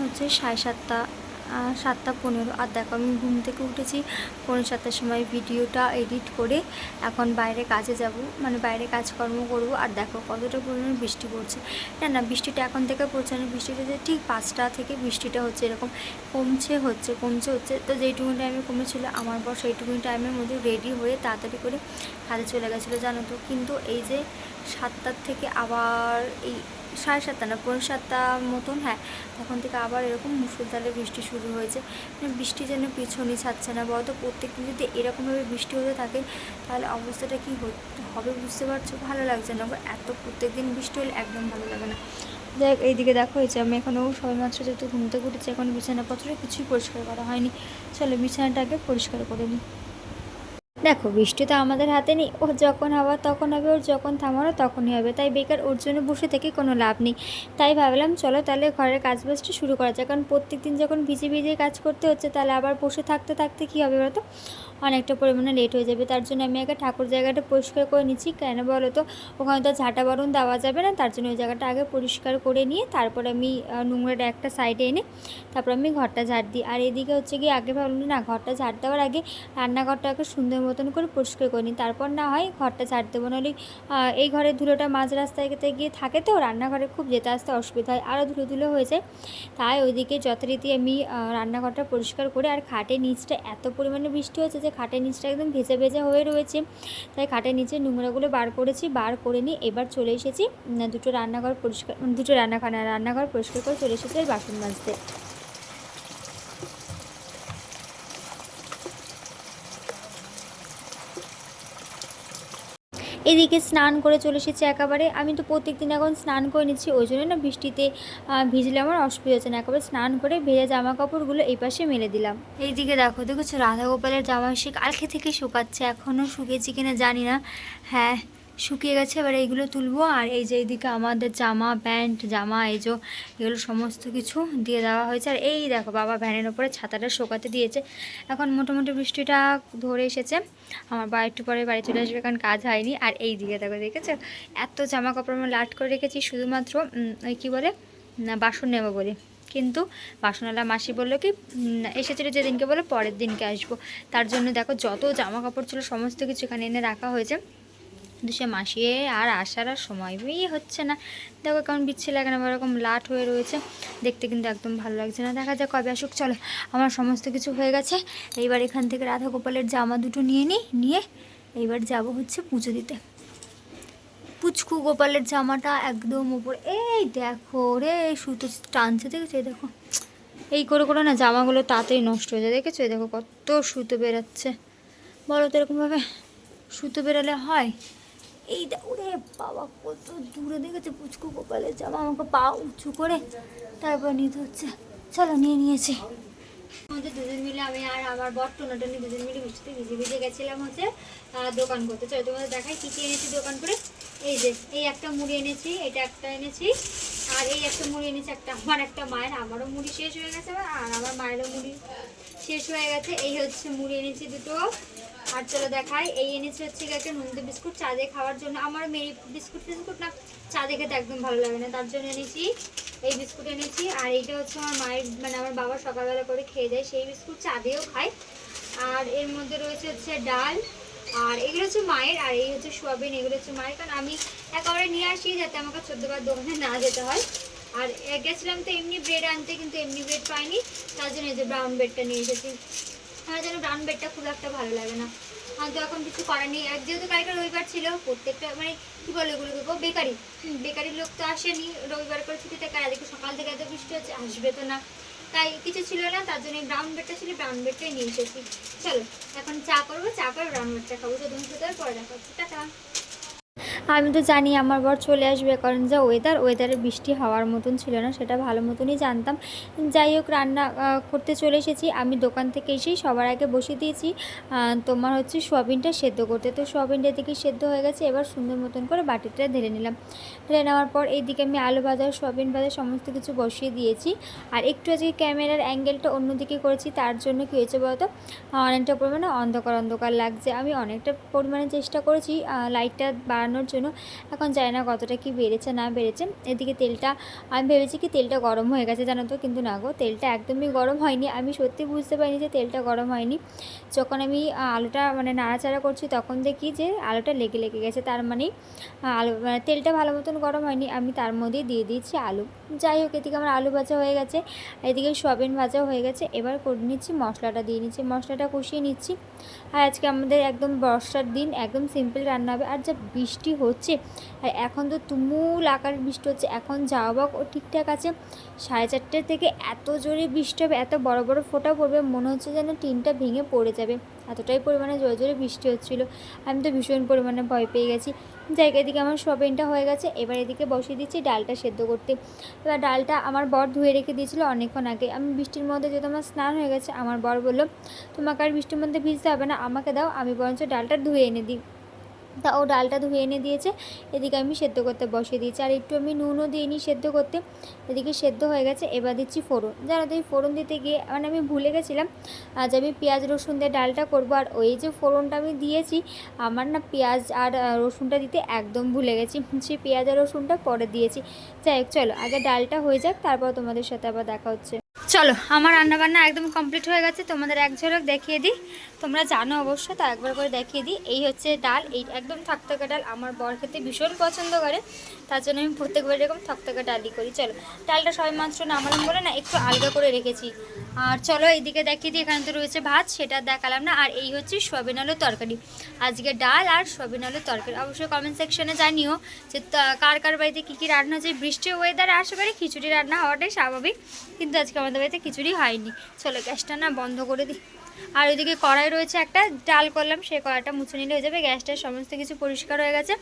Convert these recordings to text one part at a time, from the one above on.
হচ্ছে 7:30 7:15 আর দেখো আমি ঘুম থেকে উঠেছি 7:15 সময়। ভিডিওটা এডিট করে এখন বাইরে কাজে যাব, মানে বাইরে কাজকর্ম করব। আর দেখো কতটা পরিমাণ বৃষ্টি পড়ছে। না বৃষ্টিটা এখন থেকে পড়ছে না, বৃষ্টিটা যে ঠিক 5টা থেকে বৃষ্টিটা হচ্ছে, এরকম কমছে। তো যেইটুকুনি টাইমে কমেছিল আমার বর সেইটুকুনি টাইমের মধ্যে রেডি হয়ে তাড়াতাড়ি করে কাজে চলে গেছিলো জানো তো। কিন্তু এই যে 7টার থেকে আবার এই 7:30 না 7:15 মতন, হ্যাঁ তখন থেকে আবার এরকম মুষলধারে বৃষ্টি শুরু হয়েছে। মানে বৃষ্টি যেন পিছনই ছাড়ছে না। বলতো প্রত্যেকদিন যদি এরকমভাবে বৃষ্টি হতে থাকে তাহলে অবস্থাটা কী হবে বুঝতে পারছো? ভালো লাগছে না, এত প্রত্যেকদিন বৃষ্টি হলে একদম ভালো লাগে না। দেখ এইদিকে দেখো হয়েছে, আমি এখনও সবেমাত্র যেহেতু ঘুম থেকে উঠেছি, এখন বিছানাপত্র কিছুই পরিষ্কার করা হয়নি। চলো বিছানাটাকে পরিষ্কার করে নিই। দেখো বৃষ্টি তো আমাদের হাতে নেই, ও যখন হওয়ার তখন হবে, ওর যখন থামারও তখনই হবে। তাই বেকার ওর জন্য বসে থেকে কোনো লাভ নেই। তাই ভাবলাম চলো তাহলে ঘরের কাজবাজটা শুরু করা যায়, কারণ প্রত্যেক দিন যখন ভিজে কাজ করতে হচ্ছে তাহলে আবার বসে থাকতে কী হবে বলো তো, অনেকটা পরিমাণে লেট হয়ে যাবে। তার জন্য আমি আগে ঠাকুর জায়গাটা পরিষ্কার করে নিচ্ছি। কেন বলো তো, ওখানে তো ঝাঁটা বারণ দেওয়া যাবে না, তার জন্য ওই জায়গাটা আগে পরিষ্কার করে নিয়ে তারপর আমি নোংরাটা একটা সাইডে এনে তারপর আমি ঘরটা ঝাড় দিই। আর এদিকে হচ্ছে গিয়ে আগে ভাবলাম না, ঘরটা ঝাড় দেওয়ার আগে রান্নাঘরটাকে সুন্দর মতন করে পরিষ্কার করে নিই, তারপর না হয় ঘরটা ঝাড় দেবো। নাহলে এই ঘরের ধুলোটা মাঝ রাস্তায় গিয়ে থাকে, তো রান্নাঘরে খুব যেতে আসতে অসুবিধা হয়, আরও ধুলো হয়ে যায়। তাই ওইদিকে যথারীতি আমি রান্নাঘরটা পরিষ্কার করে, আর খাটের নিচটা এত পরিমাণে বৃষ্টি হচ্ছে যে খাটের নিচটা একদম ভেজা হয়ে রয়েছে। তাই খাটের নিচে নোংরাগুলো বার করে নিয়ে এবার চলে এসেছি রান্নাঘর পরিষ্কার করে চলে এসেছি আর বাসন মাজতে। এদিকে স্নান করে চলে এসেছি একেবারে। আমি তো প্রত্যেকদিন এখন স্নান করে নিচ্ছি, ওই জন্য না বৃষ্টিতে ভিজলে আমার অসুবিধা হচ্ছে না। একেবারে স্নান করে ভেজা জামা কাপড়গুলো এই পাশে মেলে দিলাম। এইদিকে দেখেছো রাধা গোপালের জামা সে কালকে থেকে শুকাচ্ছে, এখনও শুকিয়েছি কিনা জানি না। হ্যাঁ শুকিয়ে গেছে, এবার এইগুলো তুলবো। আর এই যে এইদিকে আমাদের জামা প্যান্ট এই যে এগুলো সমস্ত কিছু দিয়ে দেওয়া হয়েছে। আর এই দেখো বাবা ভ্যানের ওপরে ছাতাটা শোকাতে দিয়েছে। এখন মোটামুটি বৃষ্টিটা ধরে এসেছে, আমার বা একটু পরে বাড়ি চলে আসবে, কারণ কাজ হয়নি। আর এই দিকে দেখেছো এত জামা কাপড় আমরা লাট করে রেখেছি শুধুমাত্র ওই কী বলে না বাসন নেবো বলে। কিন্তু বাসনওয়ালা মাসি বললো কি এসেছিলো যেদিনকে বলে পরের দিনকে আসবো। তার জন্য দেখো যত জামা কাপড় ছিল সমস্ত কিছু এখানে এনে রাখা হয়েছে, কিন্তু সে মাসিয়ে আর আসার আর সময়ই হচ্ছে না। দেখো কেমন বিচ্ছে লাগে না, এরকম লাট হয়ে রয়েছে, দেখতে কিন্তু একদম ভালো লাগছে না। দেখা যাক কবে আসুক। চলো আমার সমস্ত কিছু হয়ে গেছে, এইবার এখান থেকে রাধা গোপালের জামা দুটো নিয়ে এইবার যাব হচ্ছে পুজো দিতে। পুচকু গোপালের জামাটা একদম উপরে, এই দেখো রে সুতো টানছে, দেখেছো? এই দেখো এই করে না জামাগুলো তাড়াতাড়ি নষ্ট হয়ে যায়, দেখেছো? এই দেখো কত সুতো বেরাচ্ছে, বলো তো এরকমভাবে সুতো বেরালে হয়? এই ওরে বাবা কত দূরে দেখেছে পুচকু গোপালের জামা, আমাকে পা উঁচু করে তারপর নিতে হচ্ছে। চলো নিয়েছি। আমাদের দুজন মিলে, আমি আর আমার বর টোনাটনি দুজন মিলে বৃষ্টিতে ভিজে গেছিলাম হচ্ছে দোকান করতে। চলো তোমাদের দেখাই কী এনেছি দোকান করে। এই যে এই একটা মুড়ি এনেছি, এটা একটা এনেছি, আর এই একটা মুড়ি এনেছি একটা আমার একটা মায়ের, আমারও মুড়ি শেষ হয়ে গেছে আর আমার মায়েরও মুড়ি শেষ হয়ে গেছে। এই হচ্ছে মুড়ি এনেছি দুটো। আর চলো দেখাই, এই এনেছি হচ্ছে একটা নুনতে বিস্কুট চা দিয়ে খাওয়ার জন্য। আমার মেয়ে বিস্কুট না চা দিয়ে খেতে একদম ভালো লাগে না, তার জন্য এনেছি এই বিস্কুট এনেছি। আর এইটা হচ্ছে আমার মায়ের, মানে আমার বাবা সকালবেলা করে খেয়ে যায় সেই বিস্কুট, চা দিয়েও খায়। আর এর মধ্যে রয়েছে হচ্ছে ডাল, আর এগুলো হচ্ছে মায়ের, আর এই হচ্ছে সোয়াবিন, এগুলো হচ্ছে মায়ের, কারণ আমি একেবারে নিয়ে আসি যাতে আমাকে 14বার দোকানে না যেতে হয়। আর গেছিলাম তো এমনি ব্রেড আনতে, কিন্তু এমনি ব্রেড পাইনি, তার জন্য এই যে ব্রাউন ব্রেডটা নিয়ে এসেছি। আমার যেন ব্রাউন ব্রেডটা খুব একটা ভালো লাগে না, তো এখন কিছু করার নেই। আর যেহেতু কালকে রবিবার ছিল, প্রত্যেকটা মানে কী বলে এগুলোকে বেকারির লোক তো আসেনি রবিবার করে ছুটিতে, কার এদিকে সকাল থেকে এত বৃষ্টি হচ্ছে, আসবে তো না, তাই কিছু ছিল না, তার জন্য ব্রাউন ব্রেডটা ছিল, ব্রাউন ব্রেডটাই নিয়ে এসেছি। চলো এখন চা করবো, চা করে ব্রাউন ব্রেডটা খাবো। তো তুমি সাথে পরে দেখা হচ্ছে, টাটা। আমি তো জানি আমার বর চলে আসবে, কারণ যা ওয়েদারে বৃষ্টি হওয়ার মতন ছিল না, সেটা ভালো মতনই জানতাম। যাই হোক রান্না করতে চলে এসেছি। আমি দোকান থেকে এসেই সবার আগে বসিয়ে দিয়েছি তোমার হচ্ছে সোয়াবিনটা সেদ্ধ করতে। তো সোয়াবিনটা দিকে সেদ্ধ হয়ে গেছে, এবার সুন্দর মতন করে বাটিটা ঢেলে নিলাম। ঢেলে নেওয়ার পর এইদিকে আমি আলু ভাজা সোয়াবিন ভাজা সমস্ত কিছু বসিয়ে দিয়েছি। আর একটু আজকে ক্যামেরার অ্যাঙ্গেলটা অন্যদিকে করেছি, তার জন্য কী হয়েছে বলতো অনেকটা পরিমাণে অন্ধকার লাগছে। আমি অনেকটা পরিমাণে চেষ্টা করেছি লাইটটা বাড়ানোর জন্য। এখন জানি না কতটা কি বেড়েছে না বেড়েছে। এদিকে তেলটা আমি ভেবেছি কি তেলটা গরম হয়ে গেছে জানো তো, কিন্তু না গো, তেলটা একদমই গরম হয়নি। আমি সত্যি বুঝতে পারিনি যে তেলটা গরম হয়নি। যখন আমি আলুটা মানে নাড়াচাড়া করছি তখন দেখি যে আলুটা লেগে লেগে গেছে, তার মানে আলু তেলটা ভালো মতন গরম হয়নি। আমি তার মধ্যেই দিয়ে দিয়েছি আলু। যাই হোক, এদিকে আমার আলু ভাজা হয়ে গেছে, এদিকে সয়াবিন ভাজা হয়ে গেছে। এবার করে নিচ্ছি মশলাটা, দিয়ে নিচ্ছি মশলাটা, কষিয়ে নিচ্ছি। আর আজকে আমাদের একদম বর্ষার দিন, একদম সিম্পল রান্না হবে। আর যা বৃষ্টি হচ্ছে, আর এখন তো তুমুল আকার বৃষ্টি হচ্ছে। এখন যাওয়া ও ঠিকঠাক আছে, 4:30 থেকে এত জোরে বৃষ্টি হবে, এত বড় বড় ফোঁটা পড়বে, মনে হচ্ছে যেন টিনটা ভেঙে পড়ে যাবে, এতটাই পরিমাণে জোরে জোরে বৃষ্টি হচ্ছিলো। আমি তো ভীষণ পরিমাণে ভয় পেয়ে গেছি। জায়গা এদিকে আমার সয়াবিনটা হয়ে গেছে, এবার এদিকে বসিয়ে দিচ্ছি ডালটা সেদ্ধ করতে। এবার ডালটা আমার বর ধুয়ে রেখে দিয়েছিল অনেকক্ষণ আগে। আমি বৃষ্টির মধ্যে যেহেতু আমার স্নান হয়ে গেছে, আমার বর বললো তোমাকে আর বৃষ্টির মধ্যে ভিজতে হবে না, আমাকে দাও, আমি বরঞ্চ ডালটা ধুয়ে এনে দিই। তা ও ডালটা ধুয়ে এনে দিয়েছে, এদিকে আমি সেদ্ধ করতে বসিয়ে দিয়েছি। আর একটু আমি নুনও দিইনি সেদ্ধ করতে। এদিকে সেদ্ধ হয়ে গেছে, এবার দিচ্ছি ফোড়ন। জানো তো এই ফোড়ন দিতে গিয়ে মানে আমি ভুলে গেছিলাম আজ আমি পেঁয়াজ রসুন দিয়ে ডালটা করবো। আর ওই যে ফোড়নটা আমি দিয়েছি, আমার না পেঁয়াজ আর রসুনটা দিতে একদম ভুলে গেছি, সেই পেঁয়াজ আর রসুনটা পরে দিয়েছি। যাই হোক, চলো আগে ডালটা হয়ে যাক, তারপর তোমাদের সাথে আবার দেখা হচ্ছে। চলো, আমার রান্নাবান্না একদম কমপ্লিট হয়ে গেছে, তোমাদের এক ঝলক দেখিয়ে দিই। তোমরা জানো অবশ্য, তা একবার করে দেখিয়ে দিই। এই হচ্ছে ডাল, এই একদম থকথকে ডাল। আমার বর খেতে ভীষণ পছন্দ করে, তার জন্য আমি প্রত্যেকবার এরকম থকথকে ডালই করি। চলো, ডালটা সবাই মাত্র নামালাম বলে না একটু আলগা করে রেখেছি। আর চলো এইদিকে দেখিয়ে দিই, এখানে তো রয়েছে ভাত, সেটা দেখালাম না। আর এই হচ্ছে সয়াবিন আলুর তরকারি, আজকে ডাল আর সয়াবিন আলুর তরকারি। অবশ্যই কমেন্ট সেকশনে জানিও যে কার কার বাড়িতে কী কী রান্না হচ্ছে। বৃষ্টির ওয়েদারে আশেপাশে খিচুড়ি রান্না হওয়াটাই স্বাভাবিক, কিন্তু আজকে আমাদের বাড়িতে খিচুড়ি হয়নি। চলো গ্যাসটা না বন্ধ করে দিই। আর ওইদিকে কড়াই রয়েছে একটা, ডাল করলাম, সেই কড়াইটা মুছে নিলে হয়ে যাবে। গ্যাসটার সমস্ত কিছু পরিষ্কার হয়ে গেছে।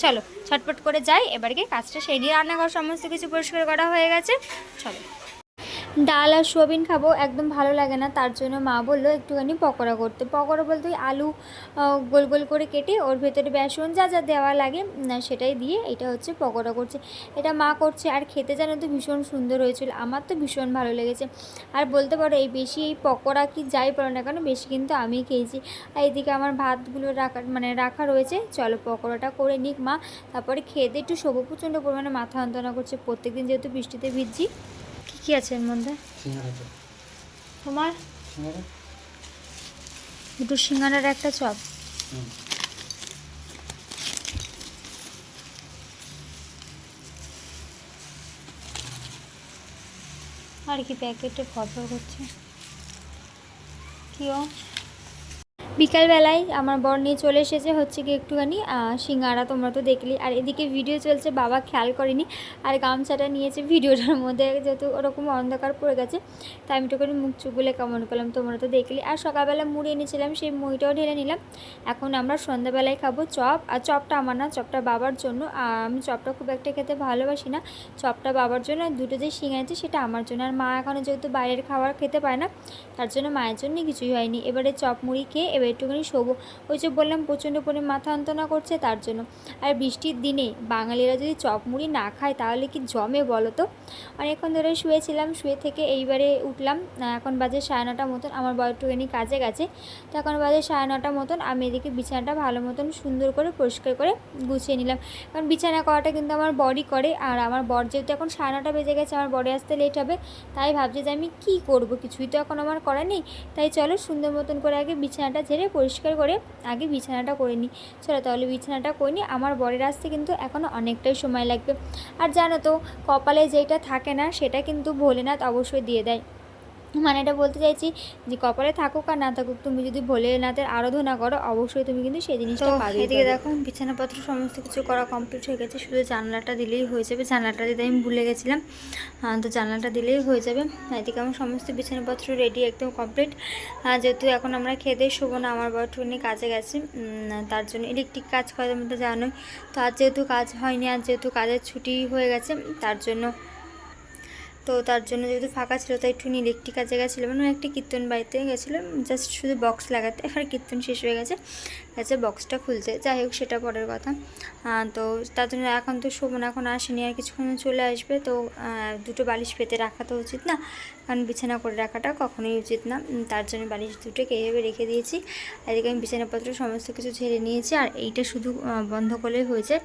চলো ছটপট করে যাই, এবার গিয়ে কাজটা সেই নিয়ে, রান্নাঘর সমস্ত কিছু পরিষ্কার করা হয়ে গেছে। চলো, ডাল আর সোয়াবিন খাবো, একদম ভালো লাগে না, তার জন্য মা বললো একটুখানি পকোড়া করতে। পকোড়া বলতে ওই আলু গোল গোল করে কেটে ওর ভেতরে বেসন যা যা দেওয়া লাগে সেটাই দিয়ে এটা হচ্ছে পকোড়া করছে। এটা মা করছে, আর খেতে জানো তো ভীষণ সুন্দর হয়েছিল, আমার তো ভীষণ ভালো লেগেছে। আর বলতে পারো এই বেশি এই পকোড়া কি যাই বলো না কেন, বেশি কিন্তু আমিই খেয়েছি। আর এইদিকে আমার ভাতগুলো রাখা রয়েছে। চলো পকোড়াটা করে নিক মা, তারপরে খেয়ে দিয়ে একটু শোবো। প্রচণ্ড পরিমাণে মাথা যন্ত্রণা করছে, প্রত্যেকদিন যেহেতু বৃষ্টিতে ভিজছি। কি আছে এর মধ্যে? তোমার দুটো সিঙ্গাড়ার একটা চপ। আর কি প্যাকেটে ফটো করছে কিও। বিকালবেলায় আমার বর নিয়ে চলে এসেছে হচ্ছে কি একটুখানি সিঙ্গাড়া, তোমরা তো দেখলি। আর এদিকে ভিডিও চলছে, বাবা খেয়াল করেনি, আর গামছাটা নিয়েছে ভিডিওটার মধ্যে, যেহেতু ওরকম অন্ধকার পড়ে গেছে, তাই আমি একটুখানি মুখ চুগুলে কেমন করলাম, তোমরা তো দেখলি। আর সকালবেলা মুড়ি এনেছিলাম, সেই মুড়িটাও ঢেলে নিলাম। এখন আমরা সন্ধ্যাবেলায় খাবো চপ। আর চপটা আমার না, চপটা বাবার জন্য। আমি চপটা খুব একটা খেতে ভালোবাসি না, চপটা বাবার জন্য। আর দুটো যে সিঙ্গাড়া আছে সেটা আমার জন্য। আর মা এখনও যেহেতু বাইরের খাবার খেতে পায় না, তার জন্য মায়ের জন্য কিছুই হয়নি। এবারে চপ মুড়ি খেয়ে এবার একটুখানি শোবো। ওই যে বললাম প্রচণ্ড পরিমাণে মাথা যন্ত্রণা করছে, তার জন্য। আর বৃষ্টির দিনে বাঙালিরা যদি চপ মুড়ি না খায় তাহলে কি জমে বলো তো। অনেকক্ষণ ধরে শুয়েছিলাম, শুয়ে থেকে এইবারে উঠলাম। এখন বাজে 9:30 মতন, আমার বর একটুখানি কাজে গেছে, তো এখন বাজে 9:30 মতন। আমি এদিকে বিছানাটা ভালো মতন সুন্দর করে পরিষ্কার করে গুছিয়ে নিলাম, কারণ বিছানা করাটা কিন্তু আমার বরই করে। আর আমার বর যেহেতু এখন 9:30 বেজে গেছে, আমার বরে আসতে লেট হবে, তাই ভাবছি যে আমি কি করব, কিছুই তো এখন আমার করা নেই। তাই চলো সুন্দর মতন করে আগে বিছানাটা ঝেড়ে পরিষ্কার করে আগে বিছানাটা করে নিই। চলো তাহলে বিছানাটা করে নিই, আমার বরের আসতে কিন্তু এখনও অনেকটাই সময় লাগবে। আর জানো তো কপালে যেটা থাকে না সেটা কিন্তু ভোলেনাথ অবশ্যই দিয়ে দেয়। মানে এটা বলতে চাইছি যে কপালে থাকুক আর না থাকুক, তুমি যদি ভোলেনাথের আরাধনা করো অবশ্যই তুমি কিন্তু সেই জিনিসটা পাবে। এদিকে দেখো বিছানাপত্র সমস্ত কিছু করা কমপ্লিট হয়ে গেছে, শুধু জানলাটা দিলেই হয়ে যাবে। জানলাটা দিতে আমি ভুলে গেছিলাম, তো জানলাটা দিলেই হয়ে যাবে। এদিকে আমার সমস্ত বিছানাপত্র রেডি, একদম কমপ্লিট। যেহেতু এখন আমরা খেয়ে দিয়ে শোবো না, আমার বর টুনি কাজে গেছে, তার জন্য ইলেকট্রিক কাজ করার মধ্যে জানোই তো। আর যেহেতু কাজ হয়নি, আর যেহেতু কাজের ছুটি হয়ে গেছে, তার জন্য তো তার জন্য যেহেতু ফাঁকা ছিল তাই একটু ইলেকট্রিক কাজে গেছিলাম, মানে একটি কীর্তন বাড়িতে গেছিলাম জাস্ট শুধু বক্স লাগাতে। আর কীর্তন শেষ হয়ে গেছে বক্সটা খুলতে, যাই হোক সেটা পরের কথা। তো তার জন্য এখন তো শোভন এখন আসেনি, আর কিছুক্ষণ চলে আসবে। তো দুটো বালিশ পেতে রাখা তো উচিত না, কারণ বিছানা করে রাখাটা কখনোই উচিত না। তার জন্য বালিশ দুটোকে এইভাবে রেখে দিয়েছি। এদিকে আমি বিছানাপত্র সমস্ত কিছু ঝেড়ে নিয়েছি, আর এইটা শুধু বন্ধ করলেই হয়েছে।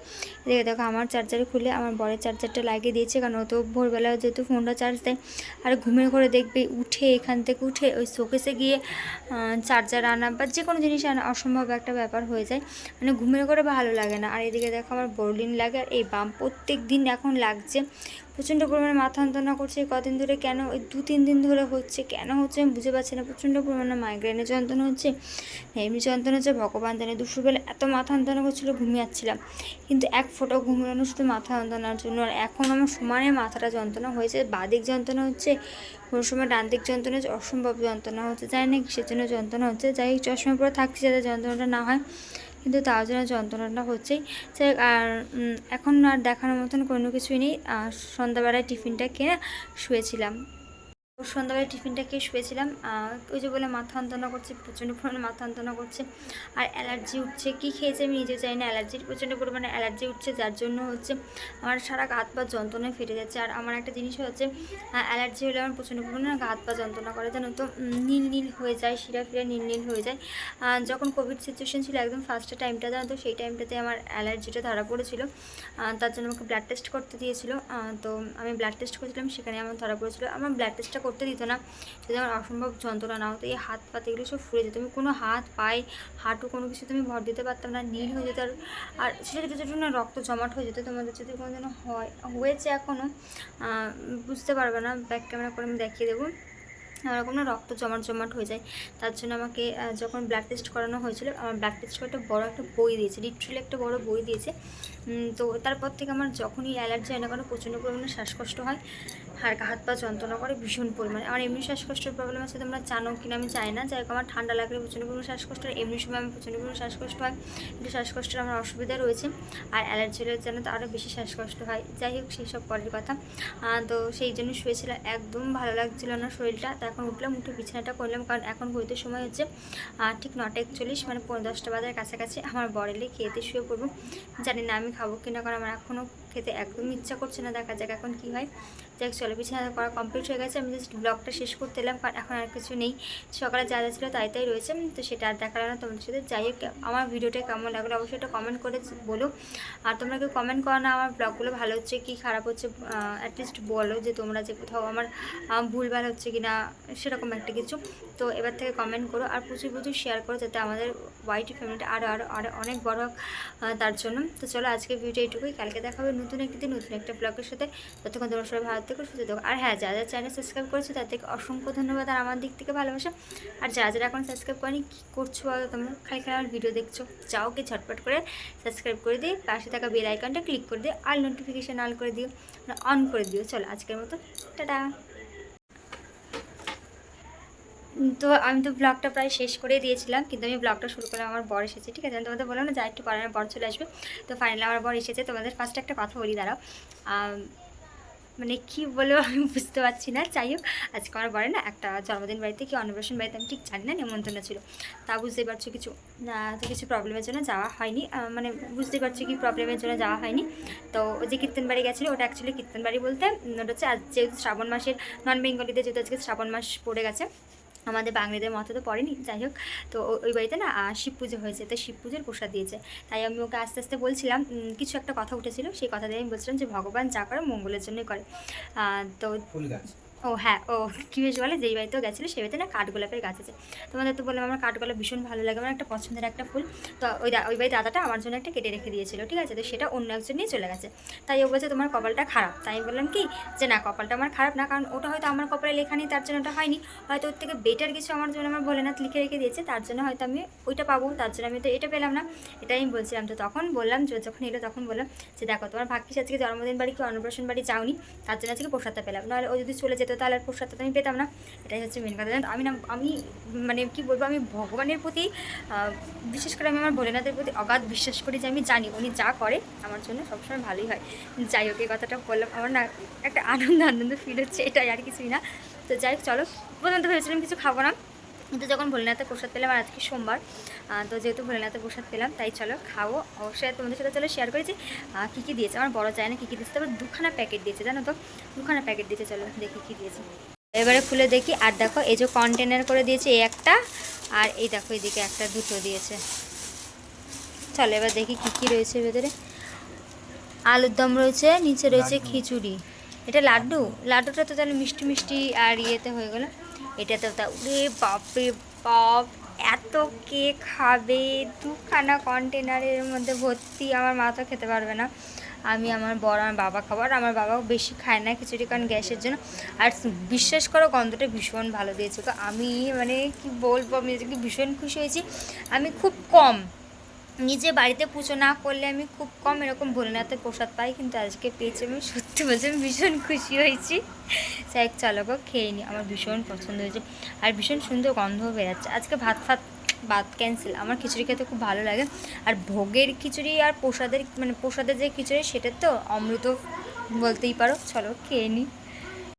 এদিকে দেখো আমার চার্জার খুলে আমার বরের চার্জারটা লাগিয়ে দিয়েছে, কারণ ও তো ভোরবেলা যেহেতু ফোনটা চার্জ দেয়, আর ঘুমের ঘরে দেখবে উঠে এখান থেকে উঠে ওই শোকেসে গিয়ে চার্জার আনা বা যে কোনো জিনিস আনা অসম্ভব একটা ব্যাপার হয়ে যায়, মানে ঘুমের ঘরে ভালো লাগে না। আর এদিকে দেখো আমার বোরলিন লাগে, আর এই বাম প্রত্যেক দিন এখন লাগছে, প্রচণ্ড পরিমাণে মাথা যন্ত্রণা করছে কদিন ধরে। কেন ওই 2-3 দিন ধরে হচ্ছে, কেন হচ্ছে আমি বুঝে পাচ্ছি না। প্রচণ্ড পরিমাণে মাইগ্রেনের যন্ত্রণা হচ্ছে, এমনি যন্ত্রণা হচ্ছে ভগবান জানে। দুপুরবেলা এত মাথা যন্ত্রণা করছিলো, ঘুমিয়ে যাচ্ছিলাম, কিন্তু এক ফোঁটাও ঘুমানো শুধু মাথা যন্ত্রণার জন্য। আর এখন আমার সমানে মাথাটা যন্ত্রণা হয়েছে, বাদিক যন্ত্রণা হচ্ছে, কোনো সময় ডান দিক যন্ত্রণা হচ্ছে, অসম্ভব যন্ত্রণা হচ্ছে, জানি না কিসের জন্য যন্ত্রণা হচ্ছে। যাই হোক চশমা পরে থাকছি যাতে যন্ত্রণাটা না হয়, কিন্তু তার জন্য যন্ত্রণাটা হচ্ছেই। যাই হোক আর এখন আর দেখানোর মতন কোনো কিছুই নেই। সন্ধ্যাবেলায় টিফিনটা খেয়ে শুয়েছিলাম। সন্ধ্যাবেলায় টিফিনটা খেয়ে শুয়েছিলাম। ওই যে বলে মাথা যন্ত্রণা করছে, প্রচণ্ড পরিমাণে মাথা যন্ত্রণা করছে, আর অ্যালার্জি উঠছে। কী খেয়েছে আমি নিজে চাই না, অ্যালার্জির প্রচণ্ড পরিমাণে অ্যালার্জি উঠছে, যার জন্য হচ্ছে আমার সারা হাত পা যন্ত্রণায় ফেটে যাচ্ছে। আর আমার একটা জিনিস হচ্ছে অ্যালার্জি হলে আমার প্রচণ্ড পরিমাণে হাত পা যন্ত্রণা করে, জানো তো, নীল নীল হয়ে যায়, শিরা ফিরা নীল নীল হয়ে যায়। যখন কোভিড সিচুয়েশন ছিল একদম ফার্স্টের টাইমটা, জানো তো, সেই টাইমটাতে আমার অ্যালার্জিটা ধরা পড়েছিল। তার জন্য আমাকে ব্লাড টেস্ট করতে দিয়েছিল। তো আমি ব্লাড টেস্ট করেছিলাম, সেখানে আমার ধরা পড়েছিল। আমার ব্লাড টেস্টটা করতে দিত না যদি আমার অসম্ভব যন্ত্রণা না হতো। এই হাত পাতে এগুলো সব ফুলে যেত, আমি কোনো হাত পায়ে হাঁটু কোনো কিছু তুমি ভর দিতে পারতাম না, নীল হয়ে যেত। আর সেটা যদি না রক্ত জমাট হয়ে যেত। তোমাদের যদি কোনো যেন হয়েছে এখনও বুঝতে পারবে না, ব্যাক ক্যামেরা করে আমি দেখিয়ে দেবো, এরকম না রক্ত জমাট হয়ে যায়। তার জন্য আমাকে যখন ব্লাড টেস্ট করানো হয়েছিল, আমার ব্লাড টেস্ট করে একটা বড় একটা বই দিয়েছে, লিটারালি একটা বড় বই দিয়েছে। তো তারপর থেকে আমার যখনই অ্যালার্জি হয় না কেন প্রচণ্ড পরিমাণে শ্বাসকষ্ট হয়, আর হাত পা যন্ত্রণা করে ভীষণ পরিমাণে। আমার এমনি শ্বাসকষ্টের প্রবলেম আছে, তোমরা জানো কিনা আমি চাই না। যাই হোক আমার ঠান্ডা লাগলে প্রচণ্ড পরিমাণে শ্বাসকষ্ট, আর এমনি সময় আমার প্রচণ্ড পরিমাণে শ্বাসকষ্ট হয়, কিন্তু শ্বাসকষ্টের আমার অসুবিধা রয়েছে। আর অ্যালার্জি হলে যেন তো আরও বেশি শ্বাসকষ্ট হয়। যাই হোক সেই সব পরের কথা। তো সেই জন্য শুয়েছিলাম, একদম ভালো লাগছিল না শরীরটা। তো এখন উঠলাম, উঠে বিছানাটা করলাম, কারণ এখন ঘুরতে সময় হচ্ছে ঠিক 9:41, মানে 10:30 বাজার কাছাকাছি। আমার বর এলে খেতে শুয়ে পড়বো, জানি না আমি খাবো কিনা, কারণ আমার এখনও খেতে একদমই ইচ্ছা করছে না, দেখা যাক এখন কী হয়। যাই হোক চলো, বিছানা করা কমপ্লিট হয়ে গেছে, আমি জাস্ট ব্লগটা শেষ করতে এলাম, কারণ এখন আর কিছু নেই। সকালে যা যা ছিল তাই রয়েছে, তো সেটা আর দেখালো না তোমাদের সাথে। যাই হোক আমার ভিডিওটা কেমন লাগলো অবশ্যই একটা কমেন্ট করে বলো। আর তোমরা কেউ কমেন্ট করো না আমার ব্লগগুলো ভালো হচ্ছে কি খারাপ হচ্ছে, অ্যাটলিস্ট বলো যে তোমরা যে কোথাও আমার ভুলভাল হচ্ছে কি না, সেরকম একটা কিছু। তো এবার থেকে কমেন্ট করো, আর প্রচুর প্রচুর শেয়ার করো, যাতে আমাদের ওয়াইটি ফ্যামিলিটা আরও অনেক বড় হোক, তার জন্য। তো চলো আজকে ভিডিও এইটুকুই, কালকে দেখা হবে নতুন একটি দিন নতুন একটা ব্লগের সাথে। ততক্ষণ তোমরা সবাই ভালো থেকো, সুস্থ থেকো। আর হ্যাঁ, যারা চ্যানেল সাবস্ক্রাইব করেছো তাদেরকে অসংখ্য ধন্যবাদ, আর আমার দিক থেকে ভালোবাসা। আর যারা এখন সাবস্ক্রাইব করেনি কী করছো বলো, তোমরা খালি আমার ভিডিও দেখছো, যাও কি ঝটপট করে সাবস্ক্রাইব করে দিয়ে পাশে থাকা বেল আইকনটা ক্লিক করে দিয়ে আর নোটিফিকেশান অল করে দিও, অন করে দিও। চলো আজকের মতো টাটা। তো আমি তো ব্লগটা প্রায় শেষ করে দিয়েছিলাম, কিন্তু আমি ব্লগটা শুরু করলাম, আমার বর এসেছে, ঠিক আছে। আমি তোমাদের বললাম না যা একটু পরে আমার বর চলে আসবে। তো ফাইনালি আমার বর এসেছে। তোমাদের ফার্স্টে একটা কথা বলি, দাঁড়াও, মানে কী বলবো আমি বুঝতে পারছি না। যাই হোক আজকে আমার বরে না একটা জন্মদিন বাড়িতে কি অন্নপ্রাশন বাড়িতে আমি ঠিক জানি না, নিমন্ত্রণ ছিল। তা বুঝতেই পারছো তো কিছু প্রবলেমের জন্য যাওয়া হয়নি, মানে বুঝতেই পারছি কি প্রবলেমের জন্য যাওয়া হয়নি। তো ওই যে কীর্তন বাড়ি গেছিলো, ওটা অ্যাকচুয়ালি কীর্তন বাড়ি বলতে ওটা হচ্ছে আজ যেহেতু শ্রাবণ মাসের, নন বেঙ্গলিতে যেহেতু আজকে শ্রাবণ মাস পড়ে গেছে, আমাদের বাঙালিদের মতো তো পড়েনি। যাই হোক তো ওই বাড়িতে না শিব পুজো হয়েছে, তো শিব পুজোর প্রসাদ দিয়েছে। তাই আমি ওকে আস্তে আস্তে বলছিলাম, কিছু একটা কথা উঠেছিল, সেই কথা দিয়ে আমি বলছিলাম যে ভগবান যা করে মঙ্গলের জন্যই করে। তো ও হ্যাঁ, ও কী বেশ বলে, যেই বাড়িতেও গেছিলো সেই বাড়িতে না কাঠগোলাপের গাছ আছে। তোমাদের তো বললাম আমার কাঠগোলাপ ভীষণ ভালো লাগে, আমার একটা পছন্দের একটা ফুল। তো ওই বাড়ির দাদাটা আমার জন্য একটা কেটে রেখে দিয়েছিল, ঠিক আছে। তো সেটা অন্য একজন নিয়ে চলে গেছে। তাই ও বলছে তোমার কপালটা খারাপ। তাই আমি বললাম কি যে না, কপালটা আমার খারাপ না, কারণ ওটা হয়তো আমার কপালে লেখা নেই, তার জন্য ওটা হয়নি। হয়তো ওর থেকে বেটার কিছু আমার জন্য আমার ভোলেনাথ লিখে রেখে দিয়েছে, তার জন্য হয়তো আমি ওইটা পাবো, তার জন্য আমি তো এটা পেলাম না। এটাই আমি বলছিলাম। তো তখন বললাম, যখন এলো তখন বললাম যে দেখো তোমার ভাগ্যিস আজকে জন্মদিন বাড়ি কি অন্নপ্রাশন বাড়ি যাওনি, তার জন্য আজকে প্রসাদটা পেলাম, নাহলে ও যদি চলে যেত তাহলে আর প্রসাদটা তো আমি পেতাম না। এটাই হচ্ছে মেন কথা। জানেন আমি মানে কি বলবো, আমি ভগবানের প্রতি বিশেষ করে আমি আমার ভোলেনাথের প্রতি অগাধ বিশ্বাস করি, যে আমি জানি উনি যা করে আমার জন্য সবসময় ভালোই হয়। যাই হোক, এই কথাটা বললাম, আমার না একটা আনন্দ ফিল হচ্ছে, এটাই আর কিছুই না। তো যাই হোক, চলো। প্রথমত ভেবেছিলাম কিছু খাবো না, কিন্তু যখন ভোলেনাথের প্রসাদ পেলাম, আর আজকে সোমবার, তো যেহেতু ভোলেনাথের প্রসাদ পেলাম, তাই চলো খাবো। অবশ্যই তোমাদের সাথে চলো শেয়ার করেছি কী কী দিয়েছে। আমার বড় যায় না কী কী দিয়েছে, তারপর 2খানা প্যাকেট দিয়েছে, জানো তো, 2খানা প্যাকেট দিয়েছে। চলো দেখি কী দিয়েছে, এবারে খুলে দেখি। আর দেখো, এই যে কন্টেনার করে দিয়েছে এই একটা, আর এই দেখো এদিকে একটা, দুটো দিয়েছে। চলো এবার দেখি কী কী রয়েছে ভেতরে। আলুর দম রয়েছে, নিচে রয়েছে খিচুড়ি। এটা লাড্ডুটা তো তাহলে মিষ্টি মিষ্টি আর ইয়েতে হয়ে গেলো। এটা তো তা রে বাপরে বাপ, এত কে খাবে? 2খানা কন্টেনারের মধ্যে ভর্তি, আমার মা তো খেতে পারবে না। আমি, আমার বড়, আমার বাবা খাবো। আর আমার বাবাও বেশি খায় না খিচুড়ি, কারণ গ্যাসের জন্য। আর বিশ্বাস করো, গন্ধটা ভীষণ ভালো দিয়েছে। তো আমি মানে কি বলবো, আমি আজকে ভীষণ খুশি হয়েছি। আমি খুব কম, নিজে বাড়িতে পুজো না করলে আমি খুব কম এরকম ভোলেনাথের প্রসাদ পাই, কিন্তু আজকে পেয়েছি। আমি সত্যি বলছি, আমি ভীষণ খুশি হয়েছি। যাই হোক, চলো গো খেয়ে নিই, আমার ভীষণ পছন্দ হয়েছে। আর ভীষণ সুন্দর গন্ধও বেরাচ্ছে। আজকে ভাত ক্যান্সেল, আমার খিচুড়ি খেতে খুব ভালো লাগে। আর ভোগের খিচুড়ি আর প্রসাদের যে খিচুড়ি, সেটা তো অমৃত বলতেই পারো। চলো খেয়ে নিই।